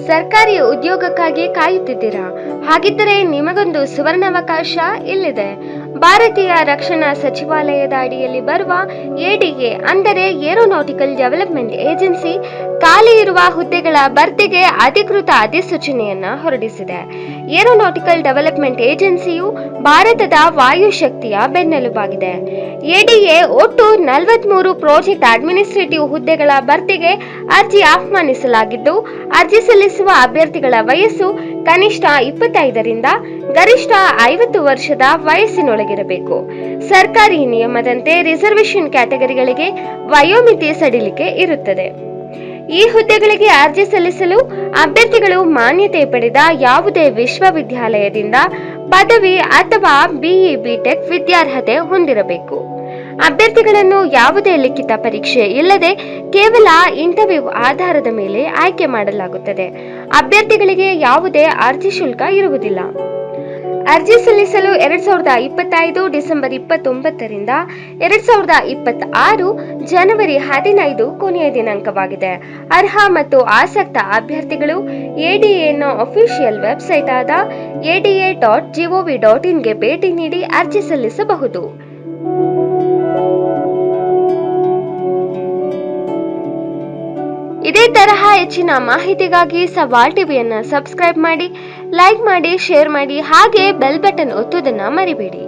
ಸರ್ಕಾರಿ ಉದ್ಯೋಗಕ್ಕಾಗಿ ಕಾಯುತ್ತಿದ್ದೀರಾ? ಹಾಗಿದ್ದರೆ ನಿಮಗೊಂದು ಸುವರ್ಣಾವಕಾಶ ಇಲ್ಲಿದೆ. ಭಾರತೀಯ ರಕ್ಷಣಾ ಸಚಿವಾಲಯದ ಅಡಿಯಲ್ಲಿ ಬರುವ ಎಡಿಎ ಅಂದರೆ ಏರೋನಾಟಿಕಲ್ ಡೆವಲಪ್ಮೆಂಟ್ ಏಜೆನ್ಸಿ ಖಾಲಿ ಇರುವ ಹುದ್ದೆಗಳ ಭರ್ತಿಗೆ ಅಧಿಕೃತ ಅಧಿಸೂಚನೆಯನ್ನ ಹೊರಡಿಸಿದೆ. ಏರೋನಾಟಿಕಲ್ ಡೆವಲಪ್ಮೆಂಟ್ ಏಜೆನ್ಸಿಯು ಭಾರತದ ವಾಯುಶಕ್ತಿಯ ಬೆನ್ನೆಲುಬಾಗಿದೆ. ಎಡಿಎ ಒಟ್ಟು 43 ಪ್ರಾಜೆಕ್ಟ್ ಅಡ್ಮಿನಿಸ್ಟ್ರೇಟಿವ್ ಹುದ್ದೆಗಳ ಭರ್ತಿಗೆ ಅರ್ಜಿ ಆಹ್ವಾನಿಸಲಾಗಿದ್ದು, ಅರ್ಜಿ ಸಲ್ಲಿಸುವ ಅಭ್ಯರ್ಥಿಗಳ ವಯಸ್ಸು ಕನಿಷ್ಠ 25ರಿಂದ ಗರಿಷ್ಠ 50 ವರ್ಷದ ವಯಸ್ಸಿನೊಳಗಿರಬೇಕು. ಸರ್ಕಾರಿ ನಿಯಮದಂತೆ ರಿಸರ್ವೇಶನ್ ಕ್ಯಾಟಗರಿಗಳಿಗೆ ವಯೋಮಿತಿ ಸಡಿಲಿಕೆ ಇರುತ್ತದೆ. ಈ ಹುದ್ದೆಗಳಿಗೆ ಅರ್ಜಿ ಸಲ್ಲಿಸಲು ಅಭ್ಯರ್ಥಿಗಳು ಮಾನ್ಯತೆ ಪಡೆದ ಯಾವುದೇ ವಿಶ್ವವಿದ್ಯಾಲಯದಿಂದ ಪದವಿ ಅಥವಾ ಬಿಇ ಬಿಟೆಕ್ ವಿದ್ಯಾರ್ಹತೆ ಹೊಂದಿರಬೇಕು. ಅಭ್ಯರ್ಥಿಗಳನ್ನು ಯಾವುದೇ ಲಿಖಿತ ಪರೀಕ್ಷೆ ಇಲ್ಲದೆ ಕೇವಲ ಇಂಟರ್ವ್ಯೂ ಆಧಾರದ ಮೇಲೆ ಆಯ್ಕೆ ಮಾಡಲಾಗುತ್ತದೆ. ಅಭ್ಯರ್ಥಿಗಳಿಗೆ ಯಾವುದೇ ಅರ್ಜಿ ಶುಲ್ಕ ಇರುವುದಿಲ್ಲ. ಅರ್ಜಿ ಸಲ್ಲಿಸಲು 2025 ಡಿಸೆಂಬರ್ 29ರಿಂದ 2026 ಜನವರಿ 15 ಕೊನೆಯ ದಿನಾಂಕವಾಗಿದೆ. ಅರ್ಹ ಮತ್ತು ಆಸಕ್ತ ಅಭ್ಯರ್ಥಿಗಳು ಎಡಿಎನ ಅಫಿಷಿಯಲ್ ವೆಬ್ಸೈಟ್ ಆದ ada.gov.in ಗೆ ಭೇಟಿ ನೀಡಿ ಅರ್ಜಿ ಸಲ್ಲಿಸಬಹುದು. ಇದೇ ತರಹ ಹೆಚ್ಚಿನ ಮಾಹಿತಿಗಾಗಿ ಸವಾಲ್ ಟಿವಿಯನ್ನ ಸಬ್ಸ್ಕ್ರೈಬ್ ಮಾಡಿ, ಲೈಕ್ ಮಾಡಿ, ಶೇರ್ ಮಾಡಿ, ಹಾಗೆ ಬೆಲ್ ಬಟನ್ ಒತ್ತುವುದನ್ನ ಮರಿಬೇಡಿ.